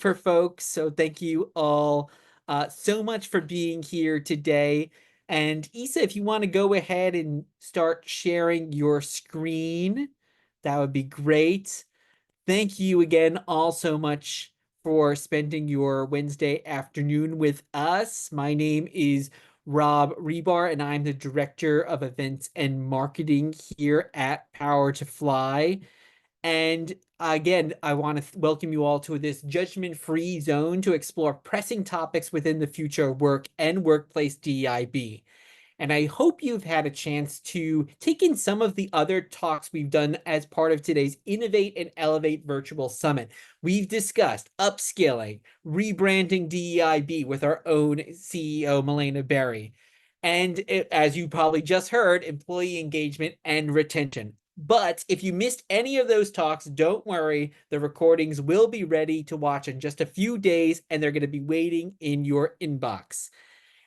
for folks. So thank you all so much for being here today. And Isa, if you want to go ahead and start sharing your screen, that would be great. Thank you again all so much for spending your Wednesday afternoon with us. My name is Rob Rebar, and I'm the Director of Events and Marketing here at PowerToFly. And again, I want to welcome you all to this judgment-free zone to explore pressing topics within the future of work and workplace DEIB. And I hope you've had a chance to take in some of the other talks we've done as part of today's Innovate and Elevate Virtual Summit. We've discussed upskilling, rebranding DEIB with our own CEO, Milena Berry, and as you probably just heard, employee engagement and retention. But if you missed any of those talks, don't worry. The recordings will be ready to watch in just a few days, and they're going to be waiting in your inbox.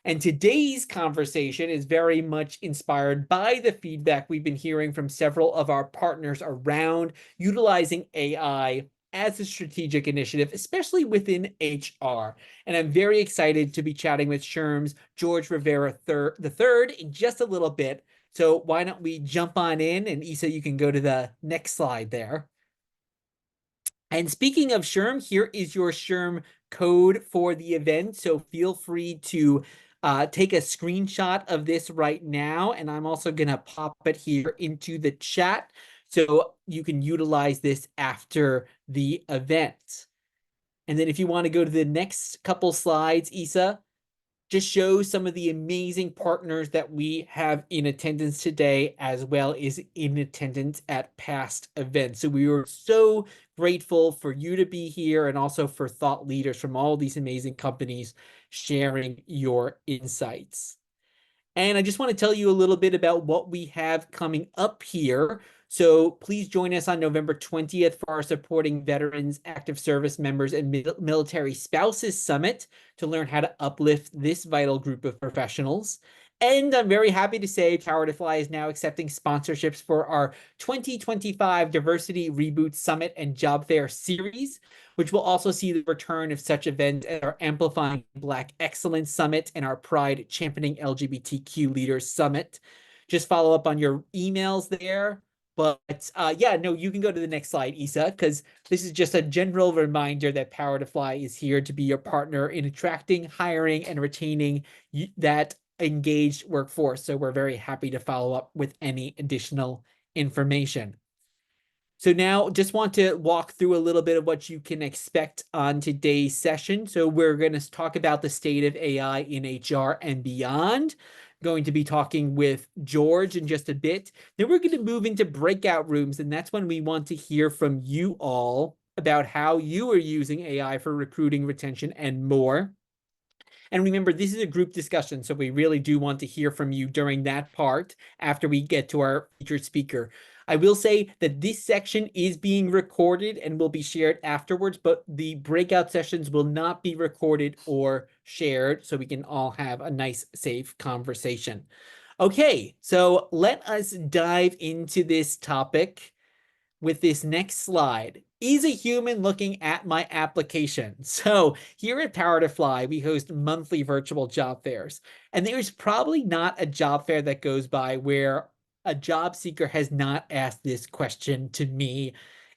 And today's conversation is very much inspired by the feedback we've been hearing from several of our partners around utilizing AI as a strategic initiative, especially within HR. And I'm very excited to be chatting with SHRM's George Rivera III in just a little bit. So why don't we jump on in, and Isa, you can go to the next slide there. And speaking of SHRM, here is your SHRM code for the event. So feel free to take a screenshot of this right now. And I'm also going to pop it here into the chat so you can utilize this after the event. And then if you want to go to the next couple slides, Isa, just shows some of the amazing partners that we have in attendance today, as well as in attendance at past events. So we were so grateful for you to be here, and also for thought leaders from all these amazing companies sharing your insights. And I just want to tell you a little bit about what we have coming up here. So please join us on November 20th for our Supporting Veterans, Active Service Members, and Military Spouses Summit to learn how to uplift this vital group of professionals. And I'm very happy to say PowerToFly is now accepting sponsorships for our 2025 Diversity Reboot Summit and Job Fair series, which will also see the return of such events as our Amplifying Black Excellence Summit and our Pride Championing LGBTQ Leaders Summit. Just follow up on your emails there. But yeah, no, you can go to the next slide, Isa, because this is just a general reminder that PowerToFly is here to be your partner in attracting, hiring, and retaining that engaged workforce. So we're very happy to follow up with any additional information. So now just want to walk through a little bit of what you can expect on today's session. So we're going to talk about the state of AI in HR and beyond. Going to be talking with George in just a bit. Then we're going to move into breakout rooms, and that's when we want to hear from you all about how you are using AI for recruiting, retention, and more. And remember, this is a group discussion, so we really do want to hear from you during that part after we get to our featured speaker. I will say that this section is being recorded and will be shared afterwards, but the breakout sessions will not be recorded or shared, so we can all have a nice, safe conversation. Okay, so let us dive into this topic with this next slide. Is a human looking at my application? So here at PowerToFly, we host monthly virtual job fairs. And there's probably not a job fair that goes by where a job seeker has not asked this question to me: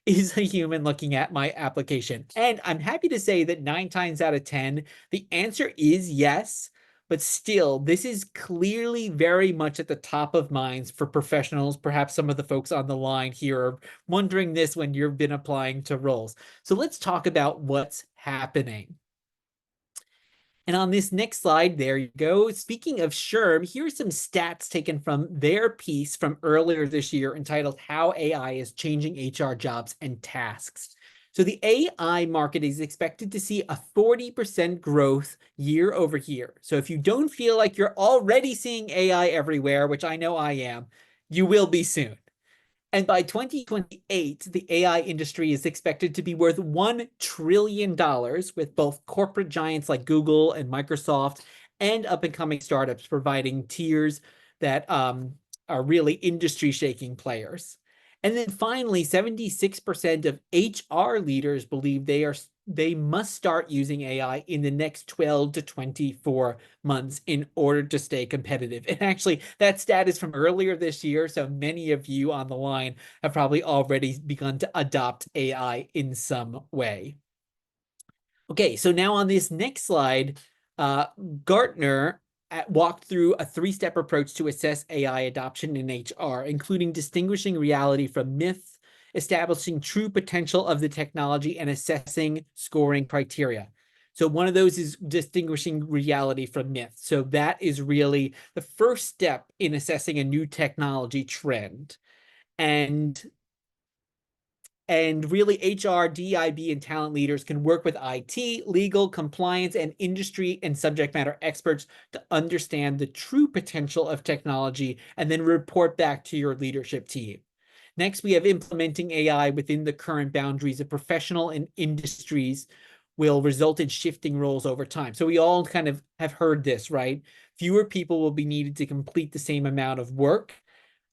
is a human looking at my application? And I'm happy to say that 9 times out of 10, the answer is yes. But still, this is clearly very much at the top of minds for professionals. Perhaps some of the folks on the line here are wondering this when you've been applying to roles. So let's talk about what's happening. And on this next slide, there you go. Speaking of SHRM, here's some stats taken from their piece from earlier this year entitled How AI is Changing HR Jobs and Tasks. So the AI market is expected to see a 40% growth year over year. So if you don't feel like you're already seeing AI everywhere, which I know I am, you will be soon. And by 2028, the AI industry is expected to be worth $1 trillion, with both corporate giants like Google and Microsoft and up-and-coming startups providing tiers that are really industry-shaking players. And then finally, 76% of HR leaders believe they are they must start using AI in the next 12 to 24 months in order to stay competitive. And actually, that stat is from earlier this year, so many of you on the line have probably already begun to adopt AI in some way. Okay, so now on this next slide, uh, Gartner walked through a three-step approach to assess AI adoption in HR, including distinguishing reality from myth, establishing true potential of the technology, and assessing scoring criteria. So one of those is distinguishing reality from myth. So that is really the first step in assessing a new technology trend. And really, HR, DIB, and talent leaders can work with IT, legal, compliance, and industry and subject matter experts to understand the true potential of technology and then report back to your leadership team. Next, we have implementing AI within the current boundaries of professional and industries will result in shifting roles over time. So we all kind of have heard this, right? Fewer people will be needed to complete the same amount of work.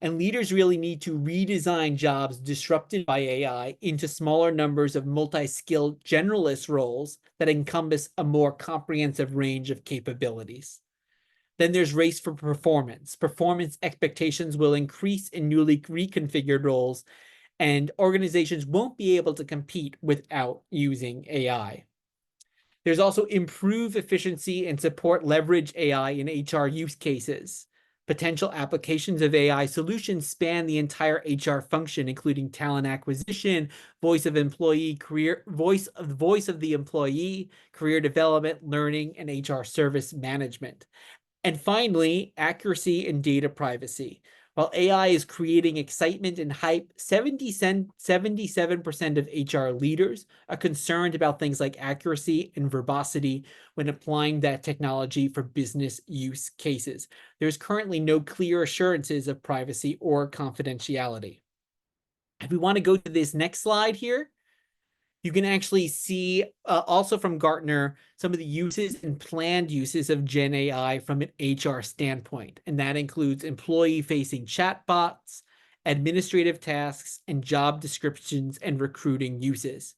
And leaders really need to redesign jobs disrupted by AI into smaller numbers of multi-skilled generalist roles that encompass a more comprehensive range of capabilities. Then there's race for performance. Performance expectations will increase in newly reconfigured roles, and organizations won't be able to compete without using AI. There's also improve efficiency and support leverage AI in HR use cases. Potential applications of AI solutions span the entire HR function, including talent acquisition, voice of employee, voice of the employee, career development, learning, and HR service management. And finally, accuracy and data privacy. While AI is creating excitement and hype, 77% of HR leaders are concerned about things like accuracy and verbosity when applying that technology for business use cases. There's currently no clear assurances of privacy or confidentiality. If we want to go to this next slide here, you can actually see also from Gartner some of the uses and planned uses of Gen AI from an HR standpoint. And that includes employee-facing chatbots, administrative tasks, and job descriptions and recruiting uses.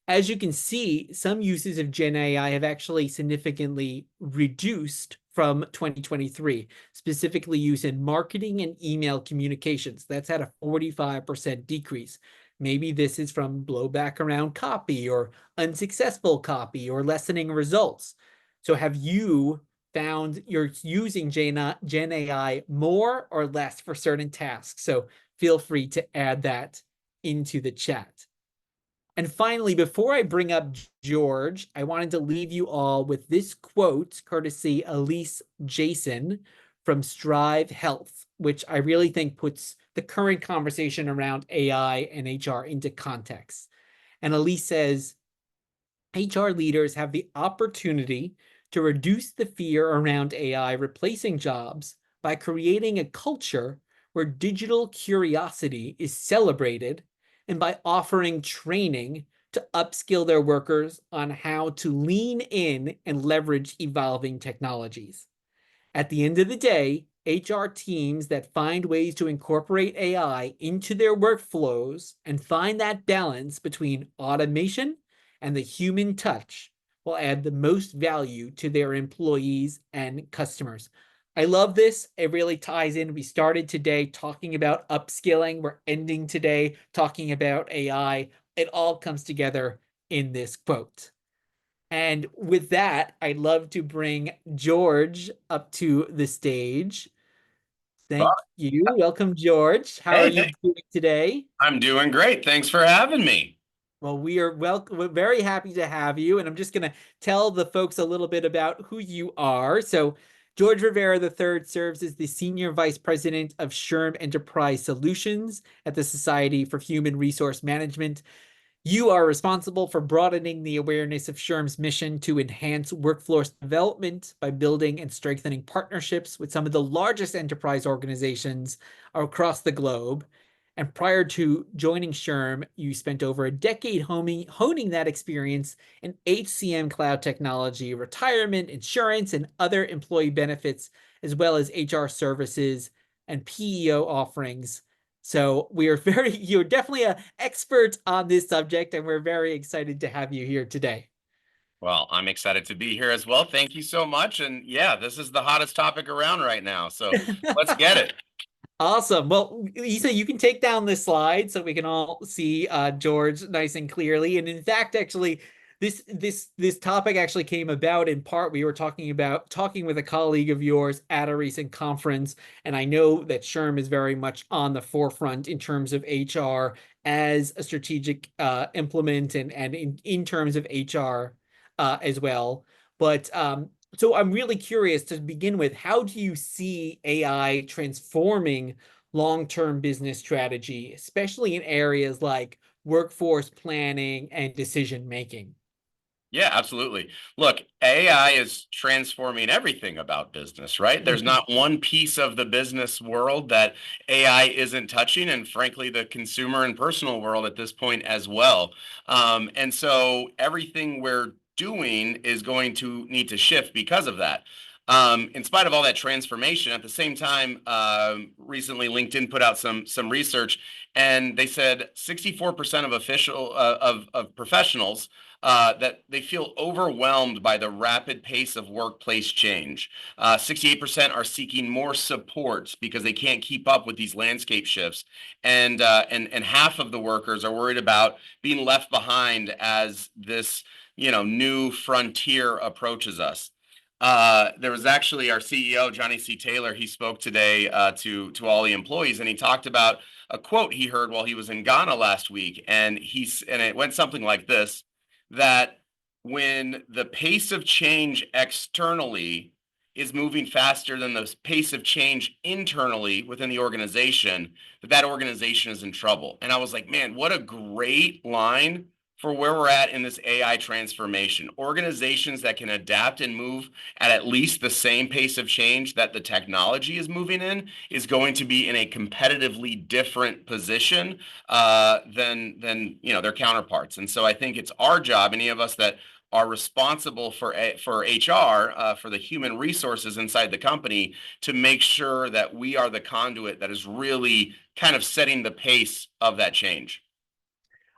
As you can see, some uses of Gen AI have actually significantly reduced from 2023, specifically used in marketing and email communications. That's had a 45% decrease. Maybe this is from blowback around copy or unsuccessful copy or lessening results. So have you found you're using Gen AI more or less for certain tasks? So feel free to add that into the chat. And finally, before I bring up George, I wanted to leave you all with this quote, courtesy Elise Jason from Strive Health, which I really think puts the current conversation around AI and HR into context. And Elise says, HR leaders have the opportunity to reduce the fear around AI replacing jobs by creating a culture where digital curiosity is celebrated and by offering training to upskill their workers on how to lean in and leverage evolving technologies. At the end of the day, HR teams that find ways to incorporate AI into their workflows and find that balance between automation and the human touch will add the most value to their employees and customers. I love this. It really ties in. We started today talking about upskilling. We're ending today talking about AI. It all comes together in this quote. And with that, I'd love to bring George up to the stage. Well, Thank you. Welcome, George. How are hey, you doing today? I'm doing great. Thanks for having me. Well, we're very happy to have you. And I'm just going to tell the folks a little bit about who you are. So, George Rivera III serves as the Senior Vice President of SHRM Enterprise Solutions at the Society for Human Resource Management. You are responsible for broadening the awareness of SHRM's mission to enhance workforce development by building and strengthening partnerships with some of the largest enterprise organizations across the globe. And prior to joining SHRM, you spent over a decade honing that experience in HCM cloud technology, retirement, insurance, and other employee benefits, as well as HR services and PEO offerings. So we are you're definitely an expert on this subject, and we're very excited to have you here today. Well, I'm excited to be here as well. Thank you so much. And yeah, this is the hottest topic around right now. So let's get it. Awesome. Well, Lisa, you can take down this slide so we can all see George nice and clearly. And in fact, actually, this topic actually came about in part. We were talking with a colleague of yours at a recent conference, and I know that SHRM is very much on the forefront in terms of HR as a strategic implement and in terms of HR as well. But so I'm really curious to begin with, how do you see AI transforming long-term business strategy, especially in areas like workforce planning and decision making? Yeah, absolutely. Look, AI is transforming everything about business, right? There's not one piece of the business world that AI isn't touching, and frankly, the consumer and personal world at this point as well. And so everything we're doing is going to need to shift because of that. In spite of all that transformation, at the same time, recently LinkedIn put out some research, and they said 64% of of professionals that they feel overwhelmed by the rapid pace of workplace change. 68% are seeking more support because they can't keep up with these landscape shifts, and half of the workers are worried about being left behind as this new frontier approaches us. There was actually our CEO, Johnny C. Taylor. He spoke today to all the employees, and he talked about a quote he heard while he was in Ghana last week, and it went something like this: that when the pace of change externally is moving faster than the pace of change internally within the organization, that organization is in trouble. And I was like, man, what a great line for where we're at in this AI transformation. Organizations that can adapt and move at least the same pace of change that the technology is moving in is going to be in a competitively different position than their counterparts. And so I think it's our job, any of us that are responsible for HR, for the human resources inside the company, to make sure that we are the conduit that is really kind of setting the pace of that change.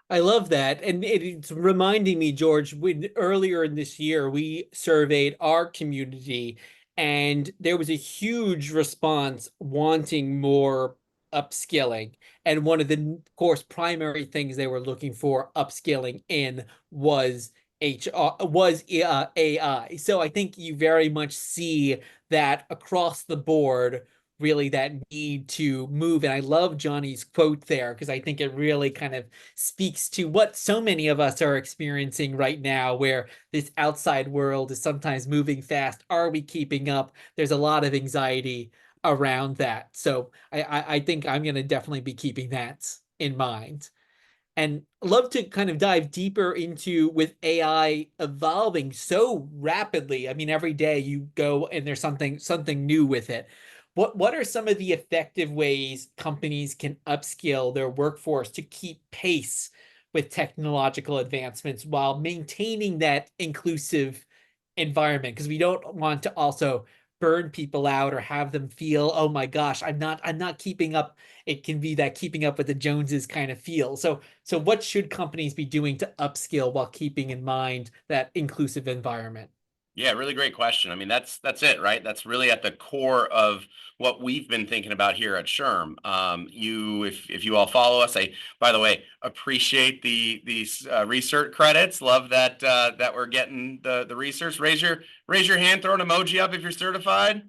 I love that. And it's reminding me, George, when earlier in this year, we surveyed our community and there was a huge response wanting more upskilling. And one of the, of course, primary things they were looking for upskilling in was AI. So I think you very much see that across the board, really that need to move. And I love Johnny's quote there because I think it really kind of speaks to what so many of us are experiencing right now, where this outside world is sometimes moving fast. Are we keeping up? There's a lot of anxiety around that. So I think I'm going to definitely be keeping that in mind and love to kind of dive deeper into with AI evolving so rapidly. I mean, every day you go and there's something new with it. What are some of the effective ways companies can upskill their workforce to keep pace with technological advancements while maintaining that inclusive environment? Because we don't want to also burn people out or have them feel, oh my gosh, I'm not keeping up. It can be that keeping up with the Joneses kind of feel. So what should companies be doing to upskill while keeping in mind that inclusive environment? Yeah, really great question. I mean, that's it, right? That's really at the core of what we've been thinking about here at SHRM. If you all follow us, I, by the way, appreciate these research credits. Love that we're getting the research. Raise your hand, throw an emoji up if you're certified.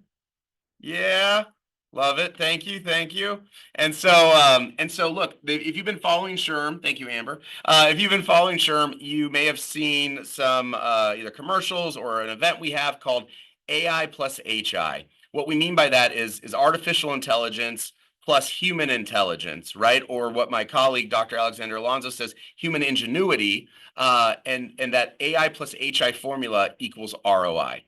Yeah, love it. Thank you, thank you. And so look, if you've been following SHRM, thank you, Amber. If you've been following SHRM, you may have seen some either commercials or an event we have called AI plus HI. What we mean by that is artificial intelligence plus human intelligence, right? Or what my colleague Dr. Alexander Alonso says, human ingenuity, and that AI plus HI formula equals ROI.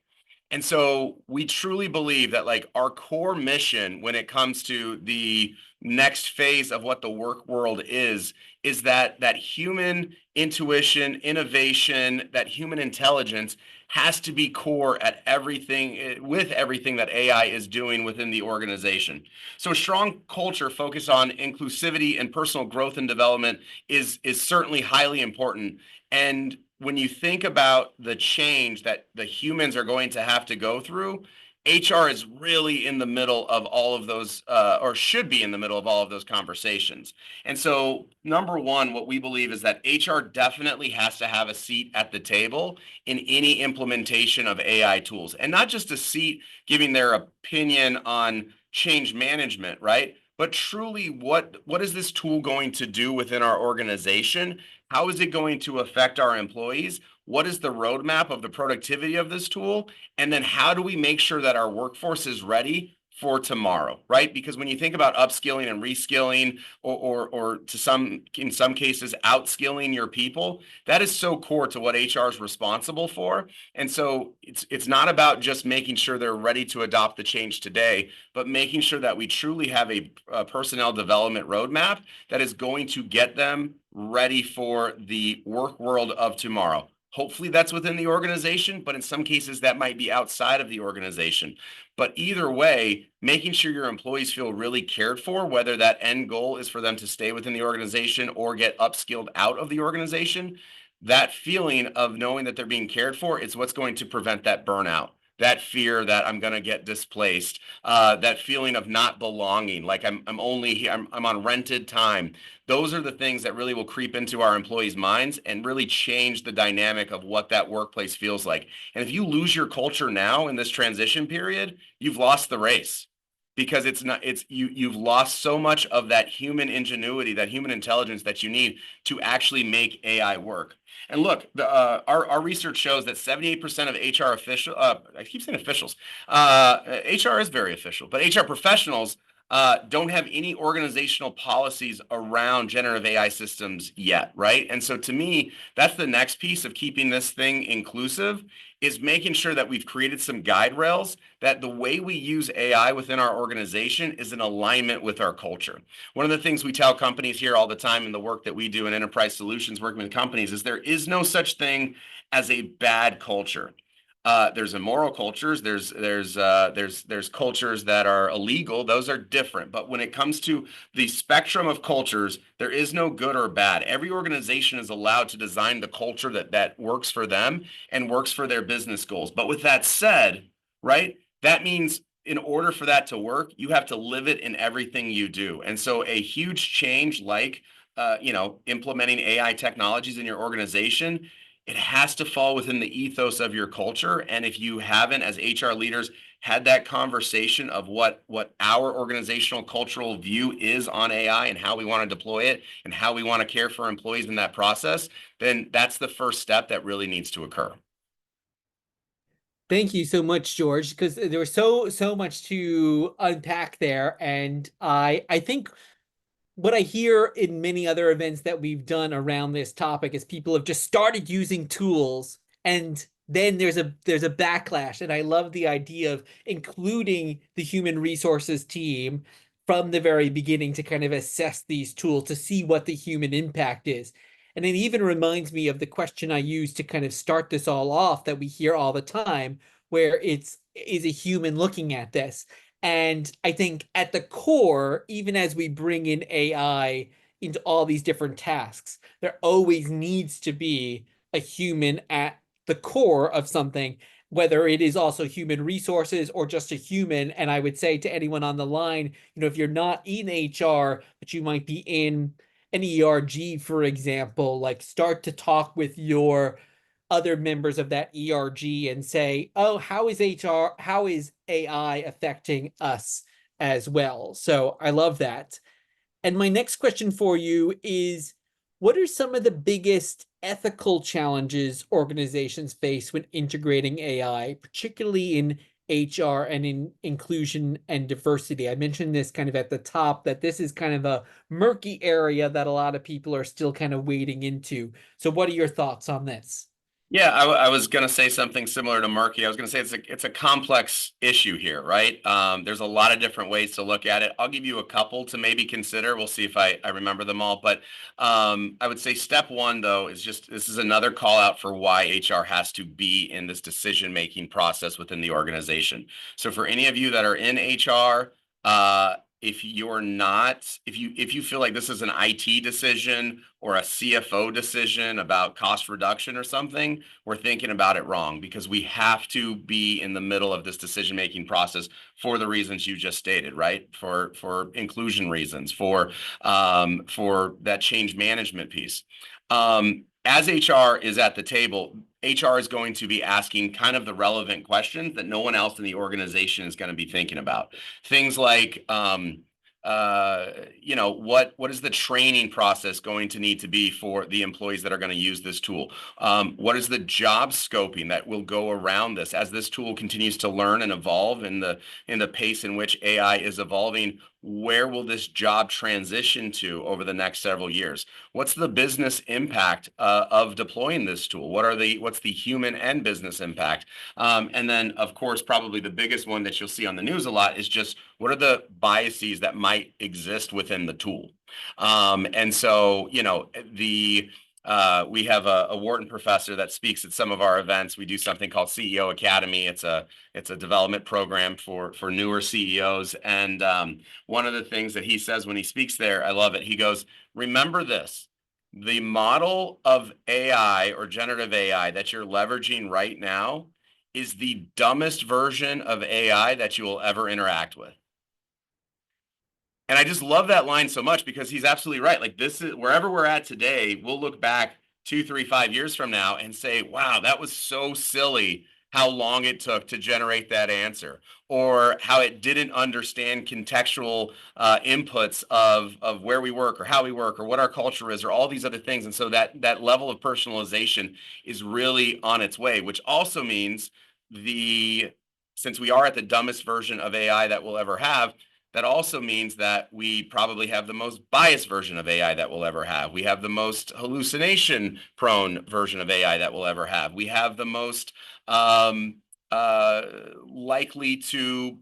And so we truly believe that like our core mission when it comes to the next phase of what the work world is that human intuition, innovation, that human intelligence has to be core at everything with everything that AI is doing within the organization. So a strong culture focused on inclusivity and personal growth and development is certainly highly important. And when you think about the change that the humans are going to have to go through, HR is really in the middle of all of those, or should be in the middle of all of those conversations. And so, number one, what we believe is that HR definitely has to have a seat at the table in any implementation of AI tools, and not just a seat giving their opinion on change management, right? But truly, what is this tool going to do within our organization? How is it going to affect our employees? What is the roadmap of the productivity of this tool? And then how do we make sure that our workforce is ready for tomorrow, right? Because when you think about upskilling and reskilling, or to some in some cases outskilling your people, that is so core to what HR is responsible for. And so it's not about just making sure they're ready to adopt the change today, but making sure that we truly have a personnel development roadmap that is going to get them ready for the work world of tomorrow. Hopefully that's within the organization, but in some cases that might be outside of the organization. But either way, making sure your employees feel really cared for, whether that end goal is for them to stay within the organization or get upskilled out of the organization, that feeling of knowing that they're being cared for is what's going to prevent that burnout. That fear that I'm going to get displaced, that feeling of not belonging, like I'm only here, I'm on rented time. Those are the things that really will creep into our employees' minds and really change the dynamic of what that workplace feels like. And if you lose your culture now in this transition period, you've lost the race, because it's not it's you've lost so much of that human ingenuity, that human intelligence that you need to actually make AI work. And look, our research shows that 78% of HR official, I keep saying officials, HR is very official, but HR professionals don't have any organizational policies around generative AI systems yet, right? And so to me, that's the next piece of keeping this thing inclusive, is making sure that we've created some guide rails, that the way we use AI within our organization is in alignment with our culture. One of the things we tell companies here all the time in the work that we do in enterprise solutions working with companies is there is no such thing as a bad culture. There's immoral cultures. There's cultures that are illegal. Those are different. But when it comes to the spectrum of cultures, there is no good or bad. Every organization is allowed to design the culture that works for them and works for their business goals. But with that said, right, that means in order for that to work, you have to live it in everything you do. And so a huge change like implementing AI technologies in your organization, it has to fall within the ethos of your culture. And if you haven't, as HR leaders, had that conversation of what our organizational cultural view is on AI and how we want to deploy it and how we want to care for employees in that process, then that's the first step that really needs to occur. Thank you so much, George, because there was so much to unpack there, and I think what I hear in many other events that we've done around this topic is people have just started using tools, and then there's a backlash. And I love the idea of including the human resources team from the very beginning to kind of assess these tools to see what the human impact is. And it even reminds me of the question I used to kind of start this all off that we hear all the time, where is a human looking at this? And I think at the core, even as we bring in AI into all these different tasks, there always needs to be a human at the core of something, whether it is also human resources or just a human. And I would say to anyone on the line, if you're not in HR, but you might be in an ERG, for example, like start to talk with your other members of that ERG and say, oh, how is AI affecting us as well? So I love that. And my next question for you is, what are some of the biggest ethical challenges organizations face when integrating AI, particularly in HR and in inclusion and diversity? I mentioned this kind of at the top, that this is kind of a murky area that a lot of people are still kind of wading into. So what are your thoughts on this? Yeah, I was going to say something similar to Murky. I was going to say it's a complex issue here, right? There's a lot of different ways to look at it. I'll give you a couple to maybe consider. We'll see if I remember them all. But I would say step one, though, is just this is another call out for why HR has to be in this decision-making process within the organization. So for any of you that are in HR, if you're not, if you feel like this is an IT decision or a CFO decision about cost reduction or something, we're thinking about it wrong because we have to be in the middle of this decision-making process for the reasons you just stated, right? For inclusion reasons, for that change management piece. As HR is at the table, HR is going to be asking kind of the relevant questions that no one else in the organization is going to be thinking about. Things like, what is the training process going to need to be for the employees that are going to use this tool? What is the job scoping that will go around this as this tool continues to learn and evolve in the pace in which AI is evolving? Where will this job transition to over the next several years? What's the business impact of deploying this tool? What's the human and business impact? And then, of course, probably the biggest one that you'll see on the news a lot is just what are the biases that might exist within the tool? And so, we have a Wharton professor that speaks at some of our events. We do something called CEO Academy. It's a development program for newer CEOs. And one of the things that he says when he speaks there, I love it. He goes, "Remember this: the model of AI or generative AI that you're leveraging right now is the dumbest version of AI that you will ever interact with." And I just love that line so much because he's absolutely right. Like this is wherever we're at today, we'll look back 2, 3, 5 years from now and say, wow, that was so silly how long it took to generate that answer, or how it didn't understand contextual inputs of where we work or how we work or what our culture is or all these other things. And so that level of personalization is really on its way, which also means the since we are at the dumbest version of AI that we'll ever have, that also means that we probably have the most biased version of AI that we'll ever have. We have the most hallucination prone version of AI that we'll ever have. We have the most um, uh, likely to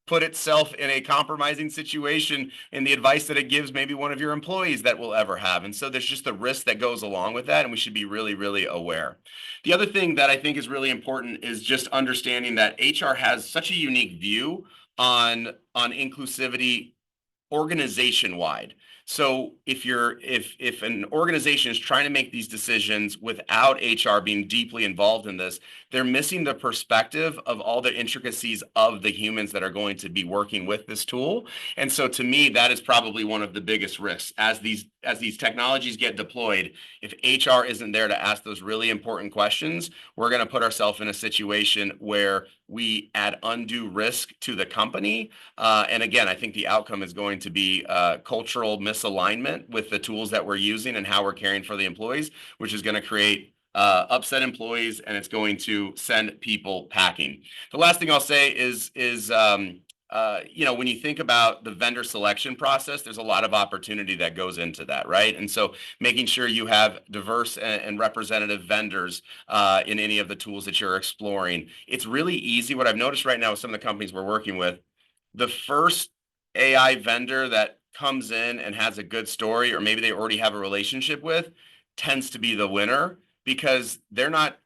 put itself in a compromising situation in the advice that it gives maybe one of your employees that we'll ever have. And so there's just the risk that goes along with that, and we should be really, really aware. The other thing that I think is really important is just understanding that HR has such a unique view on inclusivity organization wide. So if an organization is trying to make these decisions without HR being deeply involved in this, they're missing the perspective of all the intricacies of the humans that are going to be working with this tool. And so to me, that is probably one of the biggest risks as these technologies get deployed. If HR isn't there to ask those really important questions, we're going to put ourselves in a situation where we add undue risk to the company. And again, I think the outcome is going to be cultural misalignment with the tools that we're using and how we're caring for the employees, which is going to create upset employees, and it's going to send people packing. The last thing I'll say is when you think about the vendor selection process, there's a lot of opportunity that goes into that, right? And so making sure you have diverse and representative vendors in any of the tools that you're exploring. It's really easy. What I've noticed right now with some of the companies we're working with, the first AI vendor that comes in and has a good story, or maybe they already have a relationship with, tends to be the winner because they're not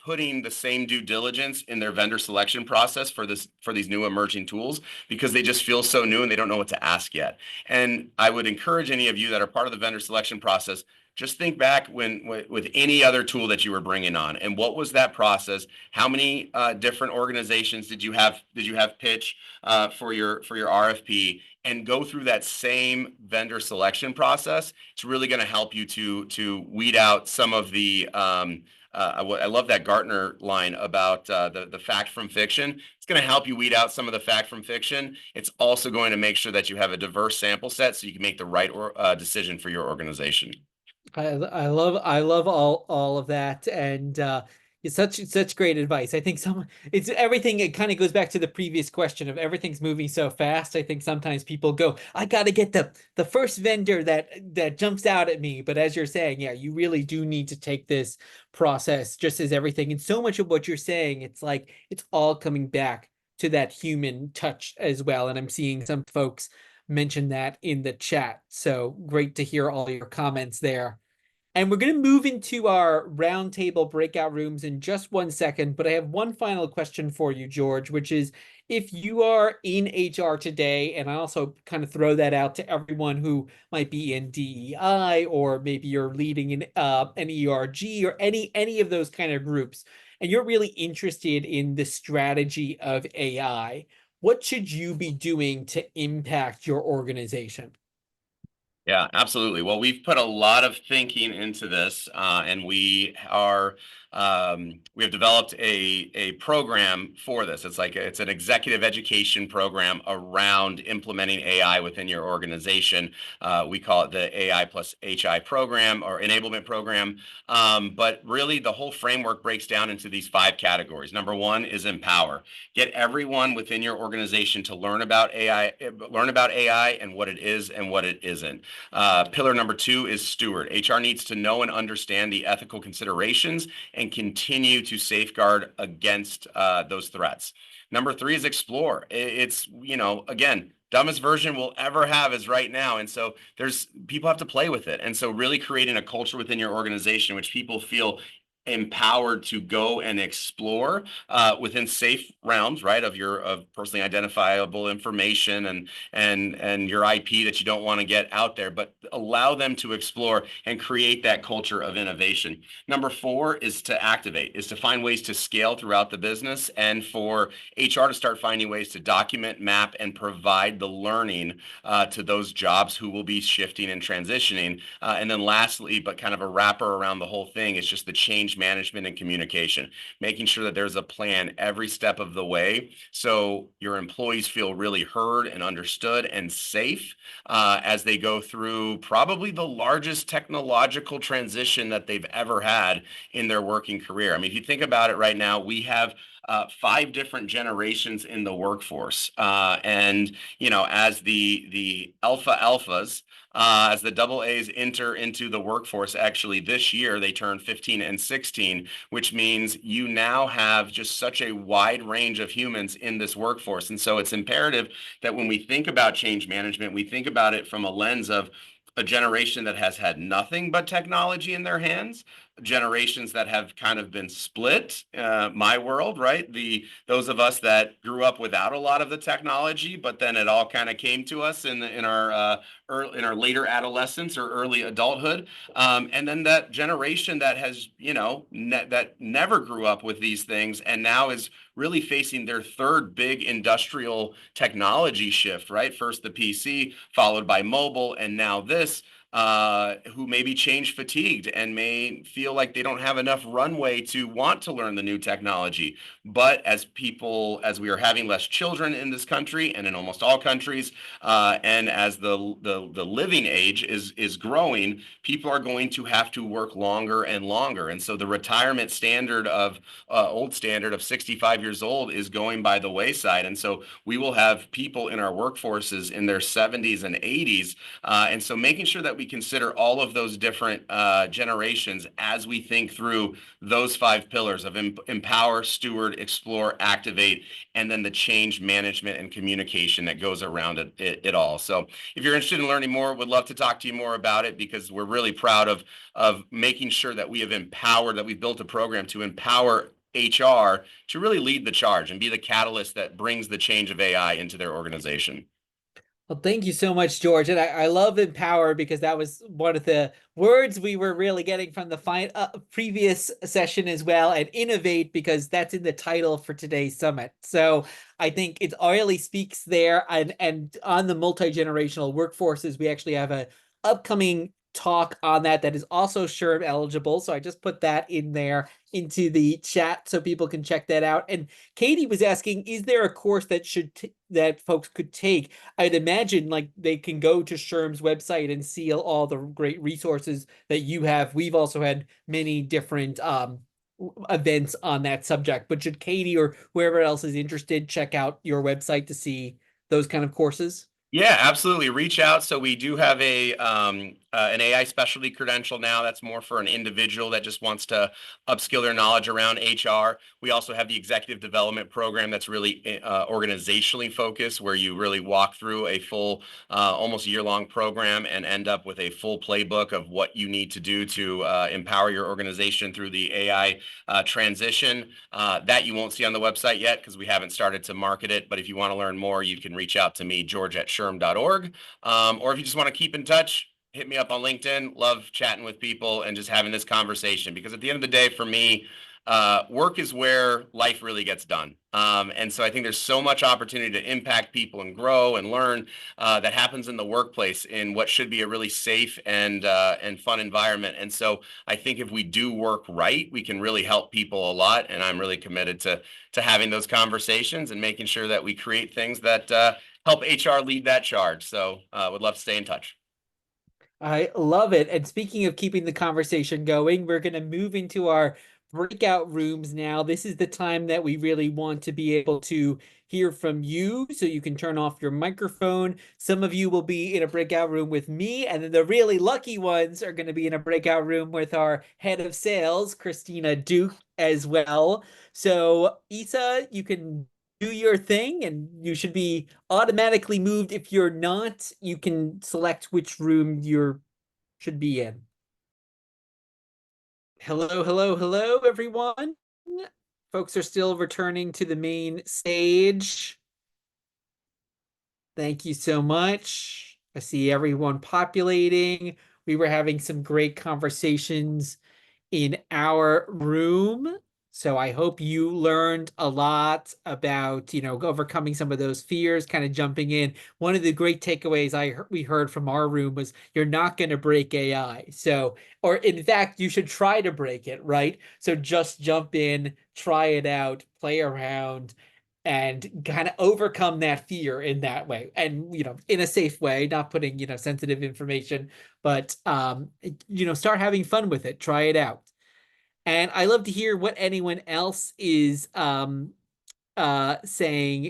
putting the same due diligence in their vendor selection process for these new emerging tools because they just feel so new and they don't know what to ask yet. And I would encourage any of you that are part of the vendor selection process, just think back with any other tool that you were bringing on, and what was that process? How many different organizations did you have pitch for your RFP? And go through that same vendor selection process. It's really going to help you to weed out some of the I love that Gartner line about the fact from fiction. It's going to help you weed out some of the fact from fiction. It's also going to make sure that you have a diverse sample set so you can make the right decision for your organization. I love all of that, and It's such great advice. I think some it's everything. It kind of goes back to the previous question of everything's moving so fast. I think sometimes people go, "I got to get the first vendor that jumps out at me." But as you're saying, yeah, you really do need to take this process just as everything. And so much of what you're saying, it's like it's all coming back to that human touch as well. And I'm seeing some folks mention that in the chat. So great to hear all your comments there. And we're going to move into our roundtable breakout rooms in just 1 second. But I have one final question for you, George, which is if you are in HR today, and I also kind of throw that out to everyone who might be in DEI, or maybe you're leading an ERG or any of those kind of groups, and you're really interested in the strategy of AI, what should you be doing to impact your organization? Yeah, absolutely. Well, we've put a lot of thinking into this, and we have developed a program for this. It's an executive education program around implementing AI within your organization. We call it the AI plus HI program or enablement program. But really, the whole framework breaks down into these 5 categories. Number one is empower. Get everyone within your organization to learn about AI and what it is and what it isn't. Pillar number 2 is steward. HR needs to know and understand the ethical considerations and continue to safeguard against those threats. Number 3 is explore. It's, again, dumbest version we'll ever have is right now. And so there's people have to play with it. And so really creating a culture within your organization which people feel empowered to go and explore within safe realms, right, of personally identifiable information and your IP that you don't want to get out there, but allow them to explore and create that culture of innovation. Number 4 is to activate, is to find ways to scale throughout the business and for HR to start finding ways to document, map, and provide the learning to those jobs who will be shifting and transitioning. And then lastly, but kind of a wrapper around the whole thing, is just the change management and communication, making sure that there's a plan every step of the way so your employees feel really heard and understood and safe as they go through probably the largest technological transition that they've ever had in their working career. I mean, if you think about it right now, we have 5 different generations in the workforce. And, as the alphas, as the double A's enter into the workforce, actually this year they turn 15 and 16, which means you now have just such a wide range of humans in this workforce. And so it's imperative that when we think about change management, we think about it from a lens of a generation that has had nothing but technology in their hands, generations that have kind of been split. My world, right? Those of us that grew up without a lot of the technology, but then it all kind of came to us in our later adolescence or early adulthood, and then that generation that has that never grew up with these things and now is really facing their third big industrial technology shift, right? First the PC, followed by mobile, and now this, who may be change fatigued and may feel like they don't have enough runway to want to learn the new technology. But as we are having less children in this country and in almost all countries, and as the living age is growing, people are going to have to work longer and longer. And so the retirement standard of old standard of 65 years old is going by the wayside. And so we will have people in our workforces in their 70s and 80s. And so making sure that we consider all of those different generations as we think through those 5 pillars of empower, steward, explore, activate, and then the change management and communication that goes around it all. So if you're interested in learning more, would love to talk to you more about it, because we're really proud of making sure that we've built a program to empower HR to really lead the charge and be the catalyst that brings the change of AI into their organization. Well, thank you so much, George. And I love empower because that was one of the words we were really getting from the previous session as well. And innovate because that's in the title for today's summit. So I think it really speaks there. And on the multi-generational workforces, we actually have a upcoming talk on that is also SHRM eligible. So I just put that in there into the chat so people can check that out. And Katie was asking, is there a course that folks could take? I'd imagine like they can go to SHRM's website and see all the great resources that you have. We've also had many different events on that subject. But should Katie or whoever else is interested check out your website to see those kind of courses? Yeah, absolutely. Reach out. So we do have an AI specialty credential now. That's more for an individual that just wants to upskill their knowledge around HR. We also have the executive development program that's really organizationally focused, where you really walk through a full, almost year-long program and end up with a full playbook of what you need to do to empower your organization through the AI transition. That you won't see on the website yet because we haven't started to market it. But if you want to learn more, you can reach out to me, george@sherm.org. Or if you just want to keep in touch, hit me up on LinkedIn. Love chatting with people and just having this conversation because at the end of the day, for me, work is where life really gets done. And so I think there's so much opportunity to impact people and grow and learn that happens in the workplace in what should be a really safe and fun environment. And so I think if we do work right, we can really help people a lot. And I'm really committed to having those conversations and making sure that we create things that help HR lead that charge. So would love to stay in touch. I love it. And speaking of keeping the conversation going, we're going to move into our breakout rooms now. This is the time that we really want to be able to hear from you. So you can turn off your microphone. Some of you will be in a breakout room with me, and then the really lucky ones are going to be in a breakout room with our head of sales, Christina Duke, as well. So, Isa, you can do your thing and you should be automatically moved. If you're not, you can select which room you should be in. Hello, hello, hello, everyone. Folks are still returning to the main stage. Thank you so much. I see everyone populating. We were having some great conversations in our room. So I hope you learned a lot about, overcoming some of those fears, kind of jumping in. One of the great takeaways we heard from our room was you're not going to break AI. So, or in fact, you should try to break it, right? So just jump in, try it out, play around, and kind of overcome that fear in that way. And, in a safe way, not putting, sensitive information, but start having fun with it, try it out. And I love to hear what anyone else is saying,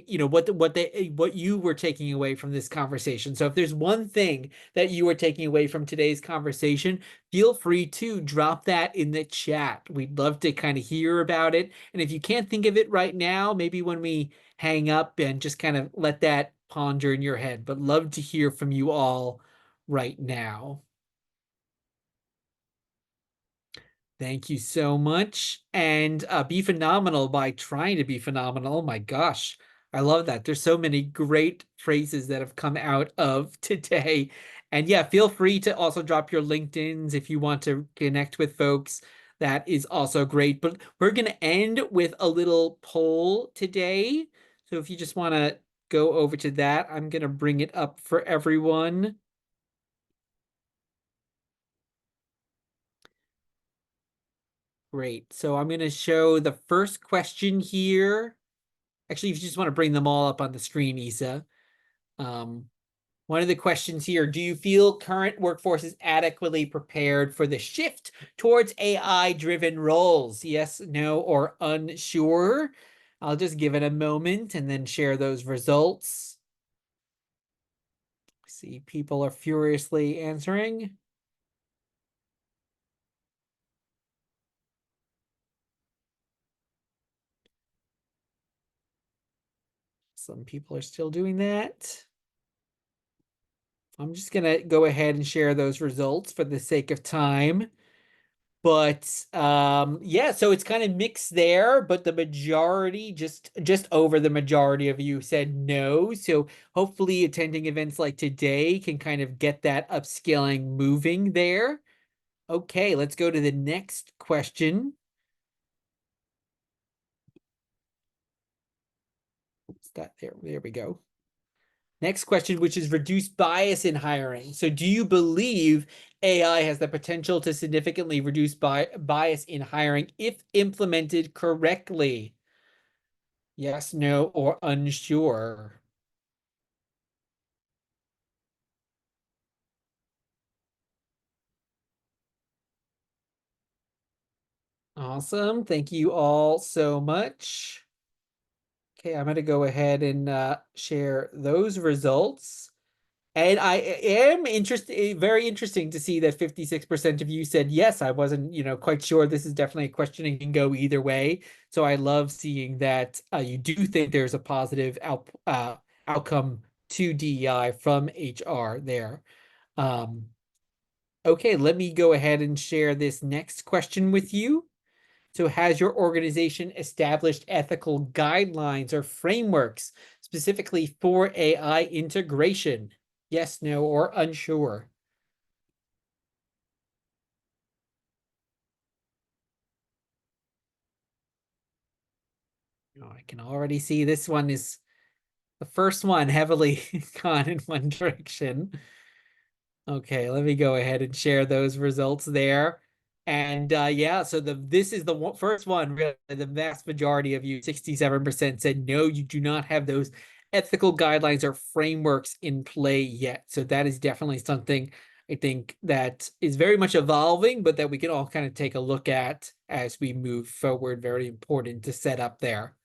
what you were taking away from this conversation. So if there's one thing that you were taking away from today's conversation, feel free to drop that in the chat. We'd love to kind of hear about it. And if you can't think of it right now, maybe when we hang up and just kind of let that ponder in your head, but love to hear from you all right now. Thank you so much. And be phenomenal by trying to be phenomenal. Oh my gosh, I love that. There's so many great phrases that have come out of today. And yeah, feel free to also drop your LinkedIn's if you want to connect with folks. That is also great. But we're going to end with a little poll today. So if you just want to go over to that, I'm going to bring it up for everyone. Great. So I'm going to show the first question here. Actually, if you just want to bring them all up on the screen, Isa. Um, One of the questions here, do you feel current workforce is adequately prepared for the shift towards AI-driven roles? Yes, no, or unsure? I'll just give it a moment and then share those results. See, people are furiously answering. Some people are still doing that. I'm just going to go ahead and share those results for the sake of time. But yeah, so it's kind of mixed there, but the majority, just over the majority of you said no. So hopefully attending events like today can kind of get that upskilling moving there. Okay, let's go to the next question. There we go. Next question, which is reduce bias in hiring. So do you believe AI has the potential to significantly reduce bias in hiring if implemented correctly? Yes, no, or unsure. Awesome. Thank you all so much. Okay, I'm going to go ahead and share those results. And I am interested, very interesting to see that 56% of you said yes. I wasn't, quite sure. This is definitely a question and can go either way. So I love seeing that you do think there's a positive outcome to DEI from HR there. Um, okay, let me go ahead and share this next question with you. So, has your organization established ethical guidelines or frameworks specifically for AI integration? Yes, no, or unsure? Oh, I can already see this one is the first one heavily gone in one direction. Okay, let me go ahead and share those results there. And yeah, so this is the first one, really, the vast majority of you, 67% said no, you do not have those ethical guidelines or frameworks in play yet. So that is definitely something I think that is very much evolving, but that we can all kind of take a look at as we move forward. Very important to set up there.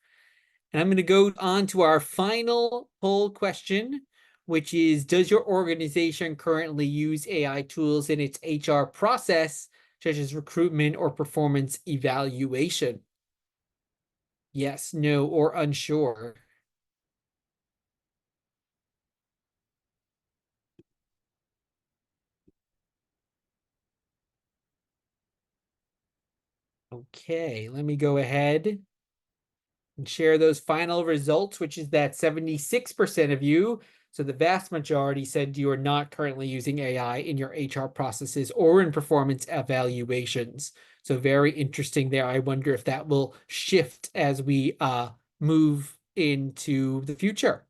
And I'm going to go on to our final poll question, which is, does your organization currently use AI tools in its HR process, such as recruitment or performance evaluation? Yes, no, or unsure. Okay, let me go ahead and share those final results, which is that 76% of you, so the vast majority, said you are not currently using AI in your HR processes or in performance evaluations. So very interesting there. I wonder if that will shift as we move into the future.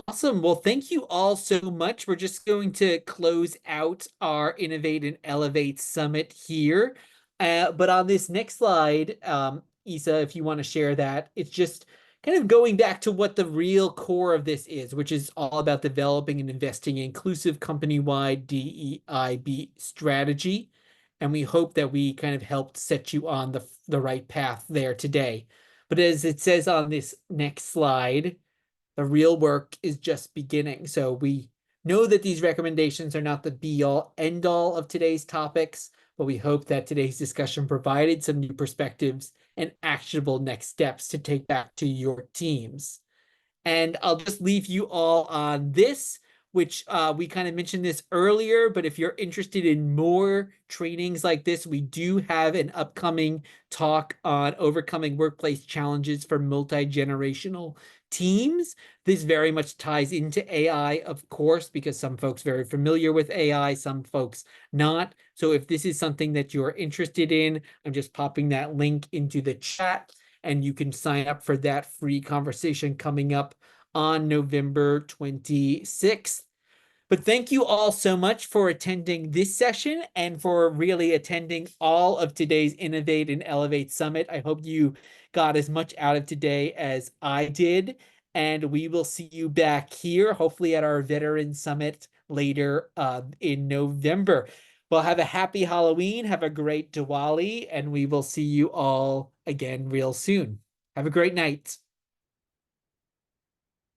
Awesome. Well, thank you all so much. We're just going to close out our Innovate and Elevate Summit here. But on this next slide, Isa, if you want to share that, it's just kind of going back to what the real core of this is, which is all about developing and investing in inclusive company-wide DEIB strategy. And we hope that we kind of helped set you on the right path there today. But as it says on this next slide, the real work is just beginning. So we know that these recommendations are not the be all end all of today's topics, but we hope that today's discussion provided some new perspectives and actionable next steps to take back to your teams. And I'll just leave you all on this, which we kind of mentioned this earlier, but if you're interested in more trainings like this, we do have an upcoming talk on overcoming workplace challenges for multi-generational teams. This very much ties into AI, of course, because some folks very familiar with AI, some folks not. So if this is something that you're interested in, I'm just popping that link into the chat and you can sign up for that free conversation coming up on November 26th. But thank you all so much for attending this session and for really attending all of today's Innovate and Elevate Summit. I hope you got as much out of today as I did. And we will see you back here, hopefully at our Veteran Summit later in November. Well, have a happy Halloween, have a great Diwali, and we will see you all again real soon. Have a great night.